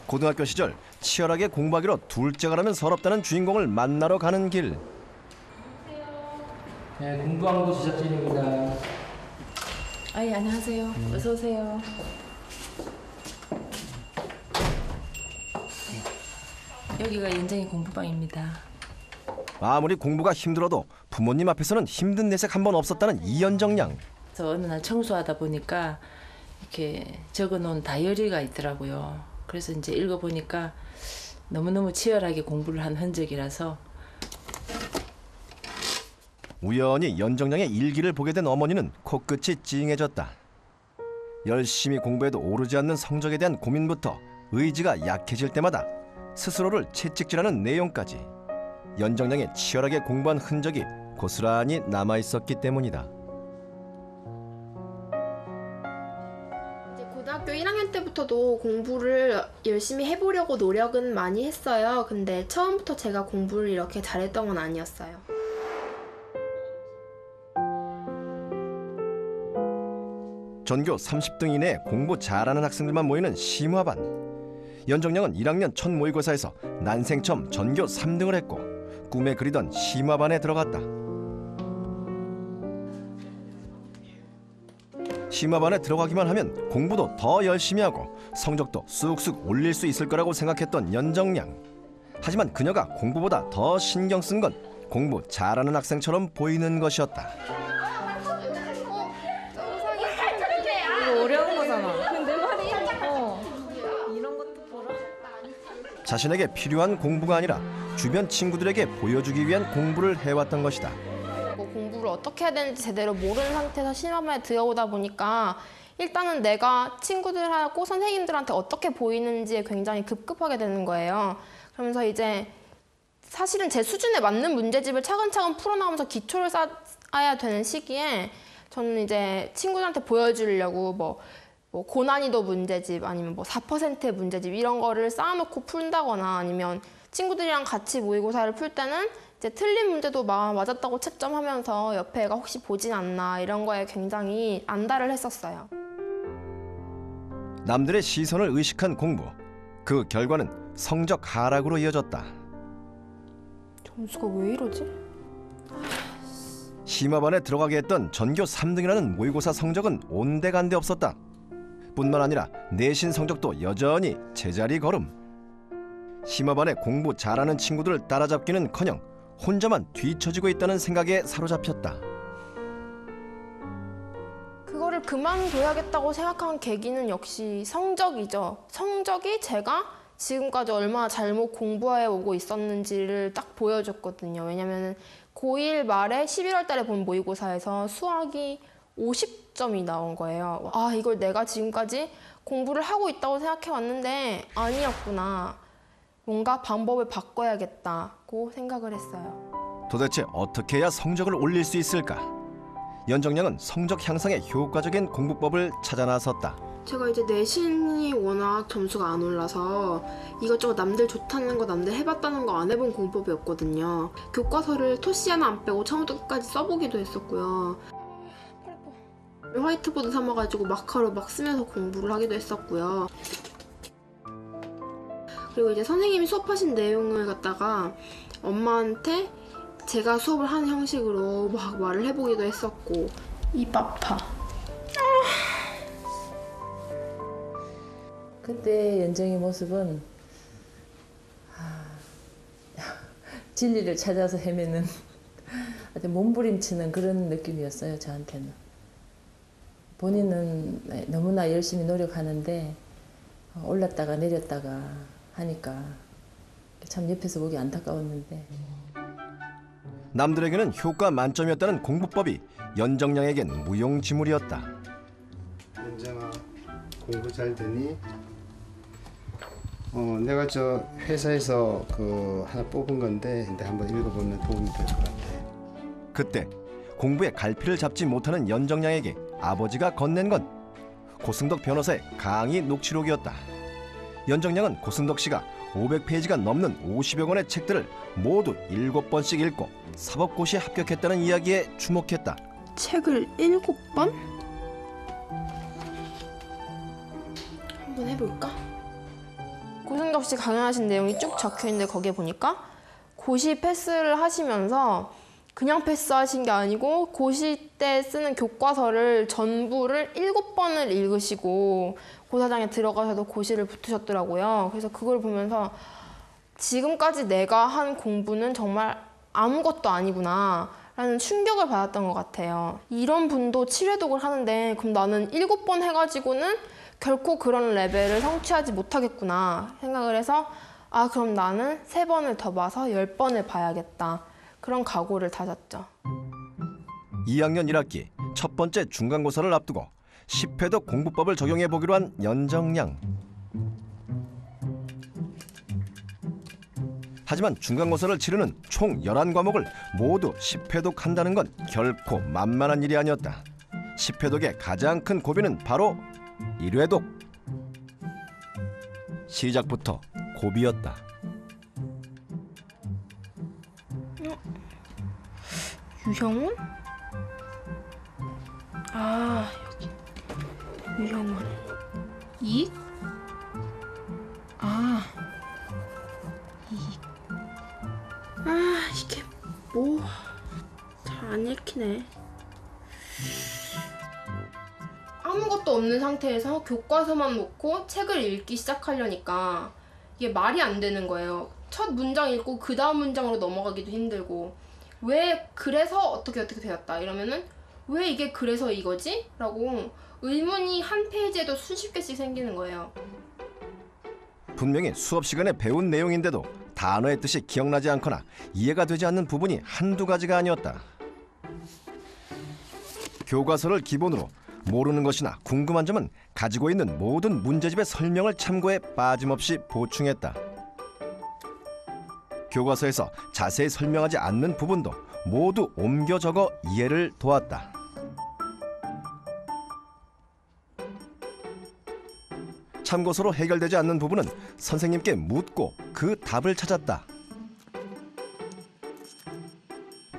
고등학교 시절 치열하게 공부하기로 둘째가라면 서럽다는 주인공을 만나러 가는 길. 네, 공부왕국 제작진입니다. 예, 안녕하세요. 어서 오세요. 여기가 연정이 공부방입니다. 아무리 공부가 힘들어도 부모님 앞에서는 힘든 내색 한 번 없었다는 이연정 양. 그래서 어느 날 청소하다 보니까 이렇게 적어놓은 다이어리가 있더라고요. 그래서 이제 읽어보니까 너무너무 치열하게 공부를 한 흔적이라서 우연히 연정 양의 일기를 보게 된 어머니는 코끝이 찡해졌다. 열심히 공부해도 오르지 않는 성적에 대한 고민부터 의지가 약해질 때마다 스스로를 채찍질하는 내용까지 연정 양의 치열하게 공부한 흔적이 고스란히 남아있었기 때문이다. 이제 고등학교 1학년 때부터도 공부를 열심히 해보려고 노력은 많이 했어요. 근데 처음부터 제가 공부를 이렇게 잘했던 건 아니었어요. 전교 30등 이내에 공부 잘하는 학생들만 모이는 심화반. 연정양은 1학년 첫 모의고사에서 난생 처음 전교 3등을 했고 꿈에 그리던 심화반에 들어갔다. 심화반에 들어가기만 하면 공부도 더 열심히 하고 성적도 쑥쑥 올릴 수 있을 거라고 생각했던 연정양. 하지만 그녀가 공부보다 더 신경 쓴 건 공부 잘하는 학생처럼 보이는 것이었다. 이거 어려운 거잖아. 근데 내 말이 이런 것도 보라. 자신에게 필요한 공부가 아니라 주변 친구들에게 보여주기 위한 공부를 해왔던 것이다. 공부를 어떻게 해야 되는지 제대로 모르는 상태에서 심화반에 들어오다 보니까 일단은 내가 친구들하고 선생님들한테 어떻게 보이는지에 굉장히 급급하게 되는 거예요. 그러면서 이제 사실은 제 수준에 맞는 문제집을 차근차근 풀어나가면서 기초를 쌓아야 되는 시기에 저는 이제 친구들한테 보여주려고 뭐 고난이도 문제집 아니면 뭐 4%의 문제집 이런 거를 쌓아놓고 푼다거나 아니면 친구들이랑 같이 모의고사를 풀 때는 이제 틀린 문제도 맞았다고 채점하면서 옆에 애가 혹시 보진 않나 이런 거에 굉장히 안달을 했었어요. 남들의 시선을 의식한 공부. 그 결과는 성적 하락으로 이어졌다. 점수가 왜 이러지? 심화반에 들어가게 했던 전교 3등이라는 모의고사 성적은 온데간데 없었다. 뿐만 아니라 내신 성적도 여전히 제자리 걸음. 심화반에 공부 잘하는 친구들을 따라잡기는커녕 혼자만 뒤처지고 있다는 생각에 사로잡혔다. 그거를 그만둬야겠다고 생각한 계기는 역시 성적이죠. 성적이 제가 지금까지 얼마나 잘못 공부해 오고 있었는지를 딱 보여줬거든요. 왜냐면 고1 말에 11월 달에 본 모의고사에서 수학이 50점이 나온 거예요. 아, 이걸 내가 지금까지 공부를 하고 있다고 생각해 왔는데 아니었구나. 뭔가 방법을 바꿔야겠다고 생각을 했어요. 도대체 어떻게 해야 성적을 올릴 수 있을까? 연정양은 성적 향상에 효과적인 공부법을 찾아 나섰다. 제가 이제 내신이 워낙 점수가 안 올라서 이것저것 남들 좋다는 거 남들 해봤다는 거 안 해본 공부법이었거든요. 교과서를 토시 하나 안 빼고 처음부터 끝까지 써보기도 했었고요. 화이트보드 삼아가지고 마카로 막 쓰면서 공부를 하기도 했었고요. 그리고 이제 선생님이 수업하신 내용을 갖다가 엄마한테 제가 수업을 하는 형식으로 막 말을 해보기도 했었고. 입 아파. 그때 연정이 모습은 진리를 찾아서 헤매는 아주 몸부림치는 그런 느낌이었어요. 저한테는. 본인은 너무나 열심히 노력하는데 올랐다가 내렸다가 하니까 참 옆에서 보기 안타까웠는데. 남들에게는 효과 만점이었다는 공부법이 연정양에겐 무용지물이었다. 연정아, 공부 잘 되니? 내가 저 회사에서 그 하나 뽑은 건데 근데 한번 읽어보면 도움이 될 것 같아. 그때 공부에 갈피를 잡지 못하는 연정양에게 아버지가 건넨 건 고승덕 변호사의 강의 녹취록이었다. 연정양은 고승덕 씨가 500페이지가 넘는 50여 권의 책들을 모두 7번씩 읽고 사법고시에 합격했다는 이야기에 주목했다. 책을 7번? 한번 해볼까? 터무니없이 강연하신 내용이 쭉 적혀있는데 거기에 보니까 고시 패스를 하시면서 그냥 패스하신 게 아니고 고시 때 쓰는 교과서를 전부를 7번을 읽으시고 고사장에 들어가셔서 고시를 붙으셨더라고요. 그래서 그걸 보면서 지금까지 내가 한 공부는 정말 아무것도 아니구나 라는 충격을 받았던 것 같아요. 이런 분도 7회독을 하는데 그럼 나는 7번 해가지고는 결코 그런 레벨을 성취하지 못하겠구나 생각을 해서 아 그럼 나는 3번을 더 봐서 10번을 봐야겠다. 그런 각오를 다졌죠. 2학년 1학기 첫 번째 중간고사를 앞두고 10회독 공부법을 적용해 보기로 한 연정양. 하지만 중간고사를 치르는 총 11과목을 모두 10회독 한다는 건 결코 만만한 일이 아니었다. 10회독의 가장 큰 고비는 바로 1회독. 시작부터 고비였다. 유형원? 아 여기 유형원 이익? 아 이익 아 이게 뭐 잘 안 읽히네. 아무것도 없는 상태에서 교과서만 놓고 책을 읽기 시작하려니까 이게 말이 안 되는 거예요. 첫 문장 읽고 그 다음 문장으로 넘어가기도 힘들고 왜 그래서 어떻게 되었다 이러면은 왜 이게 그래서 이거지? 라고 의문이 한 페이지에도 수십 개씩 생기는 거예요. 분명히 수업 시간에 배운 내용인데도 단어의 뜻이 기억나지 않거나 이해가 되지 않는 부분이 한두 가지가 아니었다. 교과서를 기본으로 모르는 것이나 궁금한 점은 가지고 있는 모든 문제집의 설명을 참고해 빠짐없이 보충했다. 교과서에서 자세히 설명하지 않는 부분도 모두 옮겨 적어 이해를 도왔다. 참고서로 해결되지 않는 부분은 선생님께 묻고 그 답을 찾았다.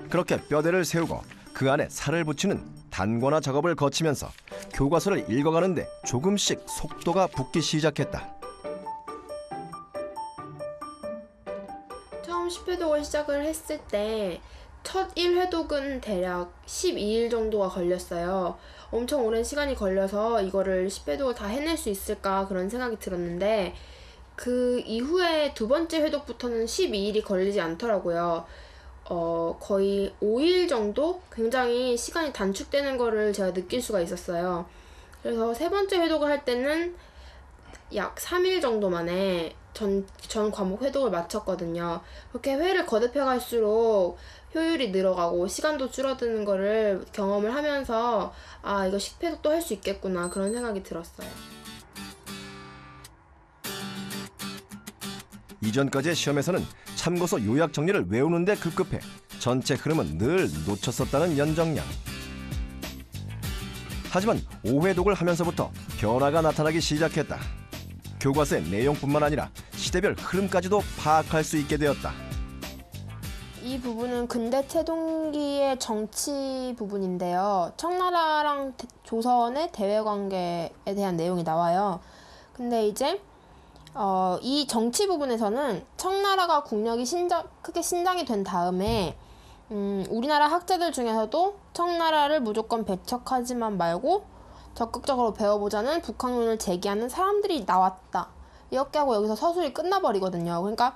그렇게 뼈대를 세우고 그 안에 살을 붙이는 단권화 작업을 거치면서 교과서를 읽어가는데 조금씩 속도가 붙기 시작했다. 처음 10회독을 시작을 했을 때 첫 1회독은 대략 12일 정도가 걸렸어요. 엄청 오랜 시간이 걸려서 이거를 10회독을 다 해낼 수 있을까 그런 생각이 들었는데 그 이후에 두 번째 회독부터는 12일이 걸리지 않더라고요. 거의 5일 정도 굉장히 시간이 단축되는 거를 제가 느낄 수가 있었어요. 그래서 세 번째 회독을 할 때는 약 3일 정도 만에 전 과목 회독을 마쳤거든요. 그렇게 회를 거듭해 갈수록 효율이 늘어가고 시간도 줄어드는 거를 경험을 하면서 아 이거 10회독도 할 수 있겠구나 그런 생각이 들었어요. 이전까지의 시험에서는 참고서 요약 정리를 외우는데 급급해 전체 흐름은 늘 놓쳤었다는 연정양. 하지만 5회독을 하면서부터 변화가 나타나기 시작했다. 교과서의 내용뿐만 아니라 시대별 흐름까지도 파악할 수 있게 되었다. 이 부분은 근대 태동기의 정치 부분인데요. 청나라랑 조선의 대외 관계에 대한 내용이 나와요. 근데 이제 이 정치 부분에서는 청나라가 국력이 크게 신장이 된 다음에 우리나라 학자들 중에서도 청나라를 무조건 배척하지만 말고 적극적으로 배워보자는 북학론을 제기하는 사람들이 나왔다. 이렇게 하고 여기서 서술이 끝나버리거든요. 그러니까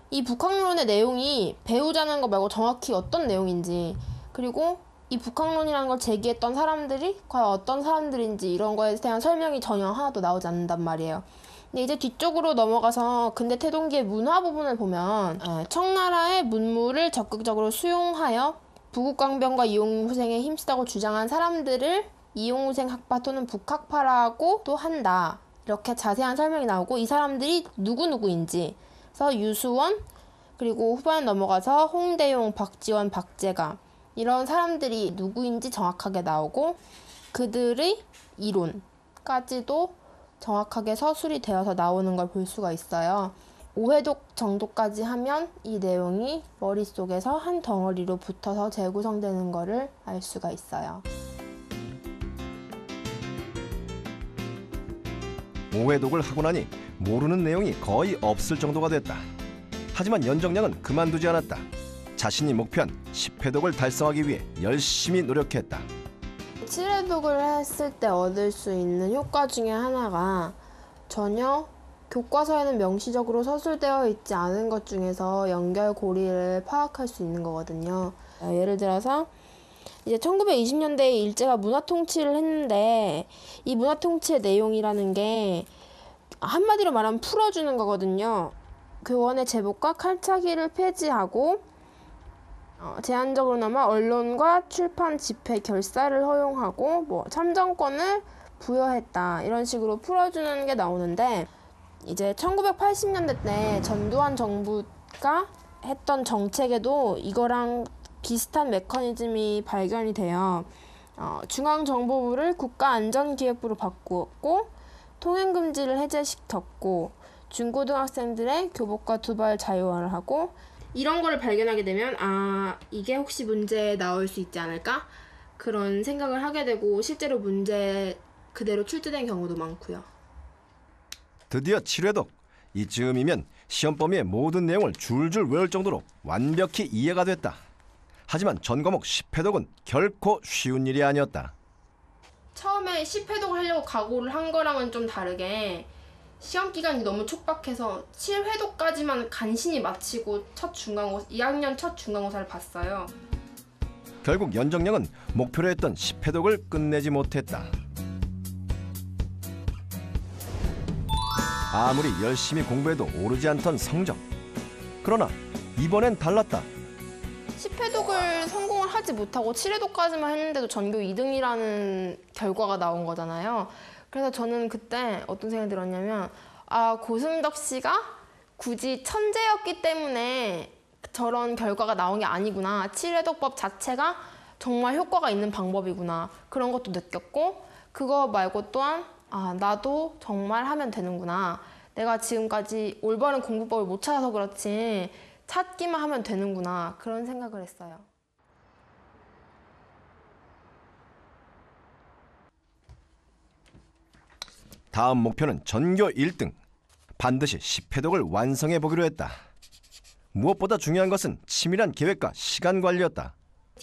이 북학론의 내용이 배우자는 거 말고 정확히 어떤 내용인지, 그리고 이 북학론이라는 걸 제기했던 사람들이 과연 어떤 사람들인지 이런 거에 대한 설명이 전혀 하나도 나오지 않는단 말이에요. 근데 이제 뒤쪽으로 넘어가서 근대 태동기의 문화 부분을 보면 청나라의 문물을 적극적으로 수용하여 부국강병과 이용후생에 힘쓰다고 주장한 사람들을 이용후생 학파 또는 북학파라고도 한다. 이렇게 자세한 설명이 나오고 이 사람들이 누구인지, 그래서 유수원, 그리고 후반에 넘어가서 홍대용, 박지원, 박재가 이런 사람들이 누구인지 정확하게 나오고 그들의 이론까지도 정확하게 서술이 되어서 나오는 걸 볼 수가 있어요. 5회독 정도까지 하면 이 내용이 머릿속에서 한 덩어리로 붙어서 재구성되는 거를 알 수가 있어요. 오해독을 하고 나니 모르는 내용이 거의 없을 정도가 됐다. 하지만 연정량은 그만두지 않았다. 자신이 목표한 10회독을 달성하기 위해 열심히 노력했다. 7회독을 했을 때 얻을 수 있는 효과 중에 하나가 전혀 교과서에는 명시적으로 서술되어 있지 않은 것 중에서 연결고리를 파악할 수 있는 거거든요. 예를 들어서 이제 1920년대에 일제가 문화통치를 했는데 이 문화통치의 내용이라는 게 한마디로 말하면 풀어주는 거거든요. 교원의 제복과 칼차기를 폐지하고 제한적으로나마 언론과 출판 집회 결사를 허용하고 참정권을 부여했다, 이런 식으로 풀어주는 게 나오는데, 이제 1980년대 때 전두환 정부가 했던 정책에도 이거랑 비슷한 메커니즘이 발견이 돼요. 중앙정보부를 국가안전기획부로 바꾸었고 통행금지를 해제시켰고 중고등학생들의 교복과 두발 자유화를 하고, 이런 거를 발견하게 되면 이게 혹시 문제에 나올 수 있지 않을까? 그런 생각을 하게 되고 실제로 문제 그대로 출제된 경우도 많고요. 드디어 7회독. 이쯤이면 시험 범위의 모든 내용을 줄줄 외울 정도로 완벽히 이해가 됐다. 하지만 전 과목 10회독은 결코 쉬운 일이 아니었다. 처음에 10회독을 하려고 각오를 한 거랑은 좀 다르게 시험 기간이 너무 촉박해서 7회독까지만 간신히 마치고 2학년 첫 중간고사를 봤어요. 결국 연정량은 목표로 했던 10회독을 끝내지 못했다. 아무리 열심히 공부해도 오르지 않던 성적. 그러나 이번엔 달랐다. 10회독을 성공을 하지 못하고 7회독까지만 했는데도 전교 2등이라는 결과가 나온 거잖아요. 그래서 저는 그때 어떤 생각이 들었냐면 고승덕 씨가 굳이 천재였기 때문에 저런 결과가 나온 게 아니구나. 7회독법 자체가 정말 효과가 있는 방법이구나. 그런 것도 느꼈고, 그거 말고 또한 나도 정말 하면 되는구나. 내가 지금까지 올바른 공부법을 못 찾아서 그렇지 찾기만 하면 되는구나. 그런 생각을 했어요. 다음 목표는 전교 1등. 반드시 10회독을 완성해 보기로 했다. 무엇보다 중요한 것은 치밀한 계획과 시간 관리였다.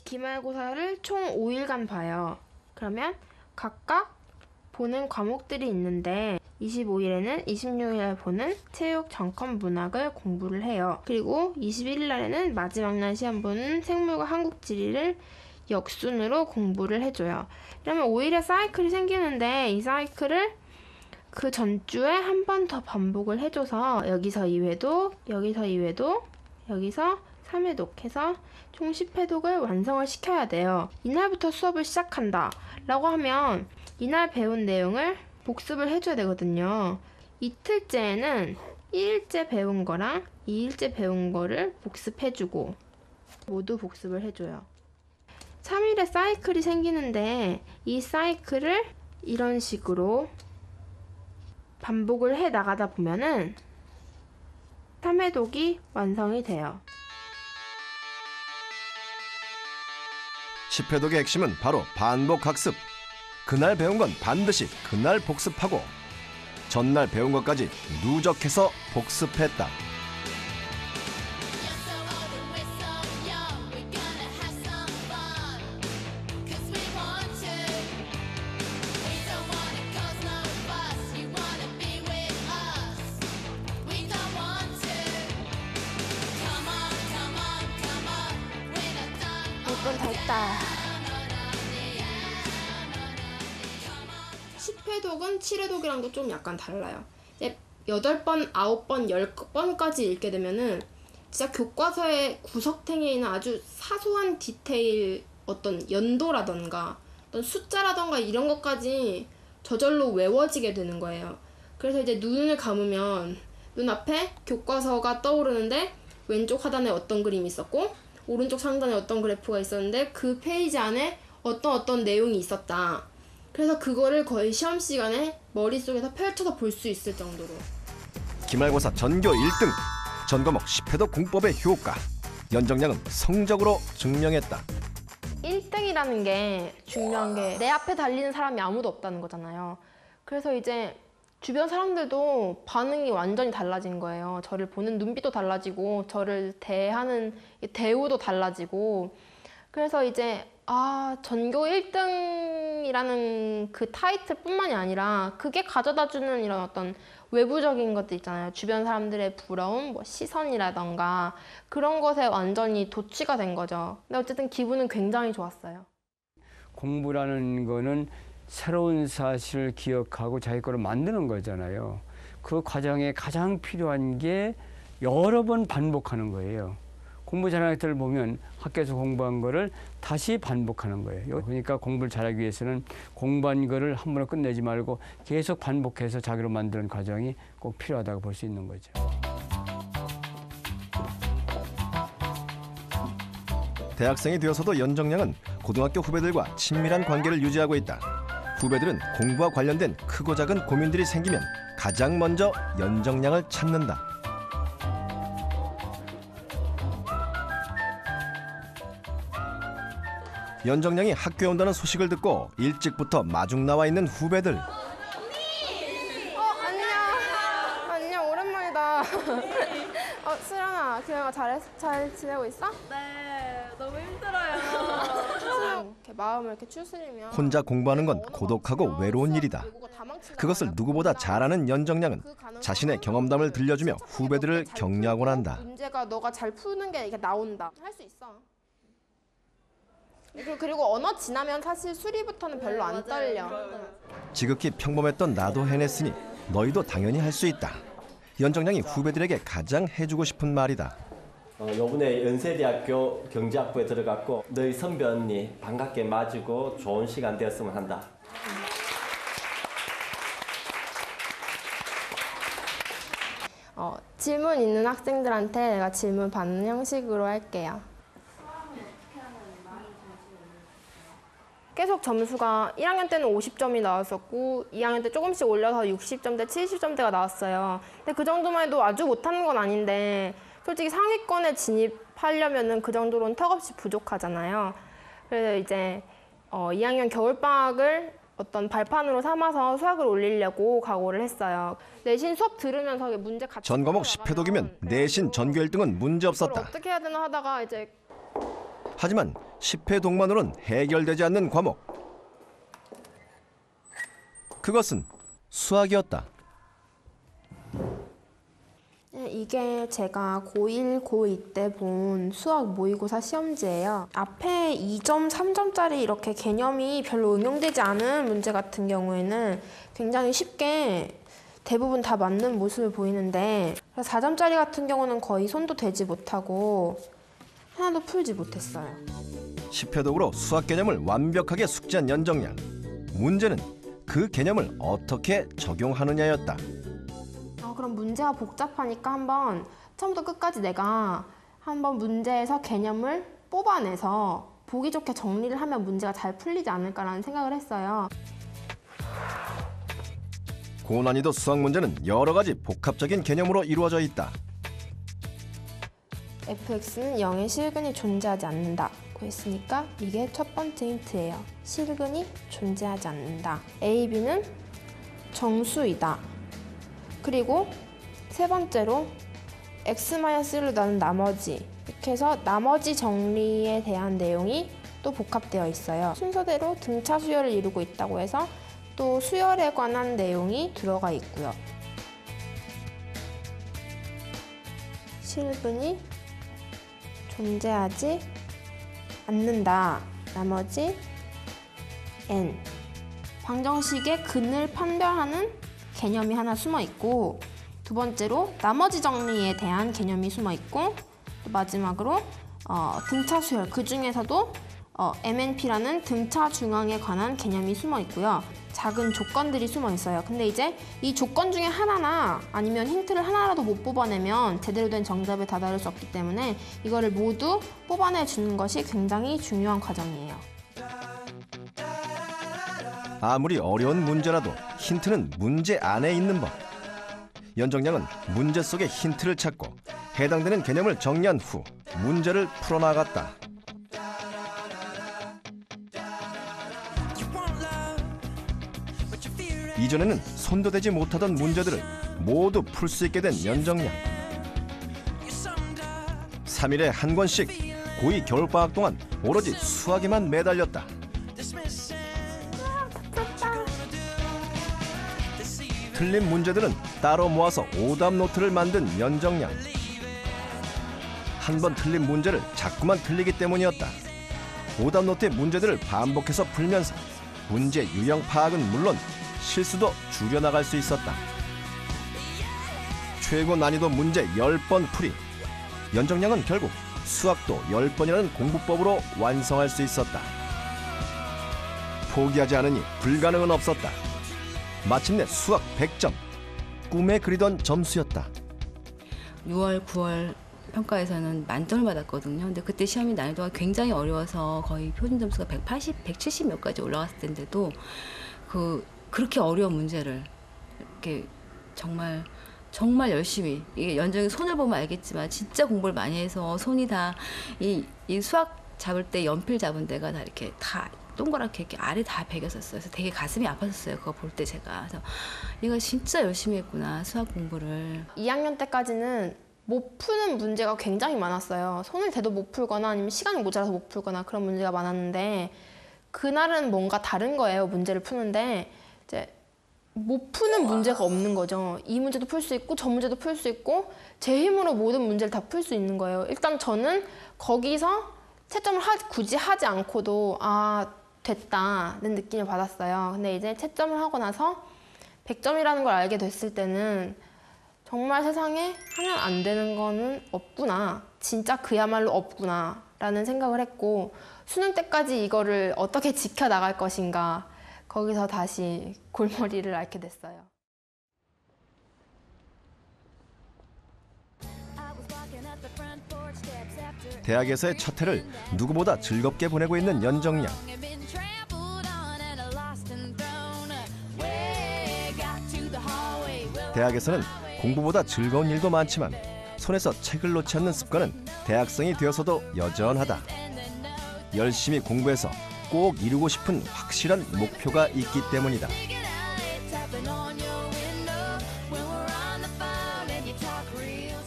기말고사를 총 5일간 봐요. 그러면 각각 보는 과목들이 있는데 25일에는 26일에 보는 체육, 정권, 문학을 공부를 해요. 그리고 21일 날에는 마지막 날 시험 보는 생물과 한국지리를 역순으로 공부를 해줘요. 그러면 5일의 사이클이 생기는데 이 사이클을 그 전주에 한 번 더 반복을 해줘서 여기서 2회독, 여기서 2회독, 여기서 3회독 해서 총 10회독을 완성을 시켜야 돼요. 이날부터 수업을 시작한다 라고 하면 이날 배운 내용을 복습을 해줘야 되거든요. 이틀째에는 1일째 배운 거랑 2일째 배운 거를 복습해주고 모두 복습을 해줘요. 3일의 사이클이 생기는데 이 사이클을 이런 식으로 반복을 해 나가다 보면은 3회독이 완성이 돼요. 10회독의 핵심은 바로 반복 학습. 그날 배운 건 반드시 그날 복습하고 전날 배운 것까지 누적해서 복습했다. 이건 다 했다. 10회독은 7회독이랑도 좀 약간 달라요. 8번, 9번, 10번까지 읽게 되면은 진짜 교과서의 구석탱이에 있는 아주 사소한 디테일, 어떤 연도라던가 어떤 숫자라던가 이런 것까지 저절로 외워지게 되는 거예요. 그래서 이제 눈을 감으면 눈앞에 교과서가 떠오르는데 왼쪽 하단에 어떤 그림이 있었고 오른쪽 상단에 어떤 그래프가 있었는데 그 페이지 안에 어떤 내용이 있었다. 그래서 그거를 거의 시험 시간에 머릿속에서 펼쳐서 볼 수 있을 정도로. 기말고사 전교 1등. 전 과목 10회독 공법의 효과. 연정량은 성적으로 증명했다. 1등이라는 게 중요한 게 내 앞에 달리는 사람이 아무도 없다는 거잖아요. 그래서 이제 주변 사람들도 반응이 완전히 달라진 거예요. 저를 보는 눈빛도 달라지고 저를 대하는 대우도 달라지고 그래서 이제 전교 1등이라는 그 타이틀뿐만이 아니라 그게 가져다주는 이런 어떤 외부적인 것들 있잖아요. 주변 사람들의 부러움, 뭐 시선이라던가 그런 것에 완전히 도취가 된 거죠. 근데 어쨌든 기분은 굉장히 좋았어요. 공부라는 거는 새로운 사실을 기억하고 자기 거를 만드는 거잖아요. 그 과정에 가장 필요한 게 여러 번 반복하는 거예요. 공부 잘하는 애들 보면 학교에서 공부한 거를 다시 반복하는 거예요. 그러니까 공부를 잘하기 위해서는 공부한 거를 한 번에 끝내지 말고 계속 반복해서 자기로 만드는 과정이 꼭 필요하다고 볼 수 있는 거죠. 대학생이 되어서도 연정량은 고등학교 후배들과 친밀한 관계를 유지하고 있다. 후배들은 공부와 관련된 크고 작은 고민들이 생기면 가장 먼저 연정량을 찾는다. 연정량이 학교에 온다는 소식을 듣고 일찍부터 마중 나와 있는 후배들. 안녕 오랜만이다. 수련아, 기영아 잘 지내고 있어? 네, 너무 힘들어요. 이렇게 마음을 이렇게 추스리면 혼자 공부하는 건 고독하고 외로운 일이다. 그것을 누구보다 잘 아는 연정량은 자신의 경험담을 들려주며 후배들을 격려하곤 한다. 문제가 너가 잘 푸는 게 이렇게 나온다. 할 수 있어. 그리고 언어 지나면 사실 수리부터는 별로 안 떨려. 지극히 평범했던 나도 해냈으니 너희도 당연히 할 수 있다. 연정량이 후배들에게 가장 해주고 싶은 말이다. 요번에 연세대학교 경제학부에 들어갔고 너희 선배 언니 반갑게 맞이고 좋은 시간 되었으면 한다. 질문 있는 학생들한테 내가 질문 받는 형식으로 할게요. 계속 점수가 1학년 때는 50점이 나왔었고 2학년 때 조금씩 올려서 60점대, 70점대가 나왔어요. 근데 그 정도만 해도 아주 못하는 건 아닌데 솔직히 상위권에 진입하려면은 그 정도로는 턱없이 부족하잖아요. 그래서 이제 2학년 겨울방학을 어떤 발판으로 삼아서 수학을 올리려고 각오를 했어요. 내신 수업 들으면서 문제 같이 전 과목 10회독이면 내신 전교 1등은 문제 없었다. 어떻게 해야 되나 하다가 이제 하지만 10회독만으로는 해결되지 않는 과목. 그것은 수학이었다. 이게 제가 고1, 고2 때 본 수학 모의고사 시험지예요. 앞에 2점, 3점짜리 이렇게 개념이 별로 응용되지 않은 문제 같은 경우에는 굉장히 쉽게 대부분 다 맞는 모습을 보이는데 4점짜리 같은 경우는 거의 손도 대지 못하고 하나도 풀지 못했어요. 10회독으로 수학 개념을 완벽하게 숙지한 연정량. 문제는 그 개념을 어떻게 적용하느냐였다. 그럼 문제가 복잡하니까 한번 처음부터 끝까지 내가 한번 문제에서 개념을 뽑아내서 보기 좋게 정리를 하면 문제가 잘 풀리지 않을까라는 생각을 했어요. 고난이도 수학 문제는 여러 가지 복합적인 개념으로 이루어져 있다. fx는 0의 실근이 존재하지 않는다고 했으니까 이게 첫 번째 힌트예요. 실근이 존재하지 않는다. a, b는 정수이다. 그리고 세 번째로 x-1로 나눈 나머지, 이렇게 해서 나머지 정리에 대한 내용이 또 복합되어 있어요. 순서대로 등차 수열을 이루고 있다고 해서 또 수열에 관한 내용이 들어가 있고요. 실근이 존재하지 않는다. 나머지 n. 방정식의 근을 판별하는 개념이 하나 숨어 있고, 두 번째로 나머지 정리에 대한 개념이 숨어 있고, 또 마지막으로 등차 수열, 그 중에서도 MNP라는 등차 중앙에 관한 개념이 숨어 있고요. 작은 조건들이 숨어 있어요. 근데 이제 이 조건 중에 하나나 아니면 힌트를 하나라도 못 뽑아내면 제대로 된 정답에 다다를 수 없기 때문에 이거를 모두 뽑아내 주는 것이 굉장히 중요한 과정이에요. 아무리 어려운 문제라도 힌트는 문제 안에 있는 법. 연정량은 문제 속의 힌트를 찾고 해당되는 개념을 정리한 후 문제를 풀어나갔다. 이전에는 손도 대지 못하던 문제들을 모두 풀 수 있게 된 연정량. 3일에 한 권씩 고2 겨울방학 동안 오로지 수학에만 매달렸다. 틀린 문제들은 따로 모아서 오답 노트를 만든 연정량. 한 번 틀린 문제를 자꾸만 틀리기 때문이었다. 오답 노트의 문제들을 반복해서 풀면서 문제 유형 파악은 물론 실수도 줄여나갈 수 있었다. 최고 난이도 문제 10번 풀이. 연정량은 결국 수학도 10번이라는 공부법으로 완성할 수 있었다. 포기하지 않으니 불가능은 없었다. 마침내 수학 100점. 꿈에 그리던 점수였다. 6월, 9월 평가에서는 만점을 받았거든요. 근데 그때 시험이 난이도가 굉장히 어려워서 거의 표준 점수가 180, 170 몇 가지 올라갔을 텐데도 그렇게 어려운 문제를 이렇게 정말 열심히, 이게 연정이 손을 보면 알겠지만 진짜 공부를 많이 해서 손이 다 이 수학 잡을 때 연필 잡은 데가 다 이렇게 다 동그랗게 이렇게 알이 다 베겼었어요. 그래서 되게 가슴이 아팠었어요. 그거 볼 때 제가. 그래서 얘가 진짜 열심히 했구나, 수학 공부를. 2학년 때까지는 못 푸는 문제가 굉장히 많았어요. 손을 대도 못 풀거나 아니면 시간이 모자라서 못 풀거나 그런 문제가 많았는데 그날은 뭔가 다른 거예요. 문제를 푸는데 이제 못 푸는 문제가 없는 거죠. 이 문제도 풀 수 있고 저 문제도 풀 수 있고 제 힘으로 모든 문제를 다 풀 수 있는 거예요. 일단 저는 거기서 채점을 굳이 하지 않고도 됐다는 느낌을 받았어요. 근데 이제 채점을 하고 나서 100점이라는 걸 알게 됐을 때는 정말 세상에 하면 안 되는 거는 없구나. 진짜 그야말로 없구나 라는 생각을 했고 수능 때까지 이거를 어떻게 지켜나갈 것인가 거기서 다시 골머리를 앓게 됐어요. 대학에서의 첫 해를 누구보다 즐겁게 보내고 있는 연정량. 대학에서는 공부보다 즐거운 일도 많지만 손에서 책을 놓지 않는 습관은 대학생이 되어서도 여전하다. 열심히 공부해서 꼭 이루고 싶은 확실한 목표가 있기 때문이다.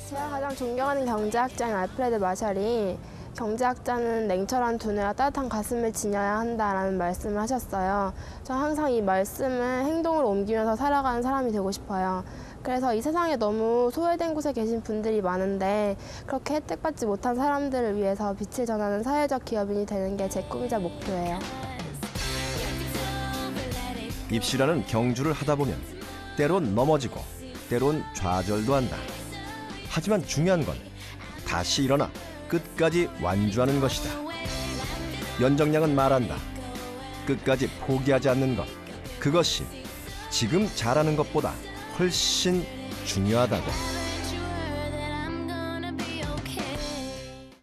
제가 가장 존경하는 경제학자인 알프레드 마샬이 경제학자는 냉철한 두뇌와 따뜻한 가슴을 지녀야 한다라는 말씀을 하셨어요. 저 항상 이 말씀을 행동으로 옮기면서 살아가는 사람이 되고 싶어요. 그래서 이 세상에 너무 소외된 곳에 계신 분들이 많은데 그렇게 혜택받지 못한 사람들을 위해서 빛을 전하는 사회적 기업인이 되는 게 제 꿈이자 목표예요. 입시라는 경주를 하다 보면 때론 넘어지고 때론 좌절도 한다. 하지만 중요한 건 다시 일어나 끝까지 완주하는 것이다. 연정량은 말한다. 끝까지 포기하지 않는 것. 그것이 지금 잘하는 것보다 훨씬 중요하다고.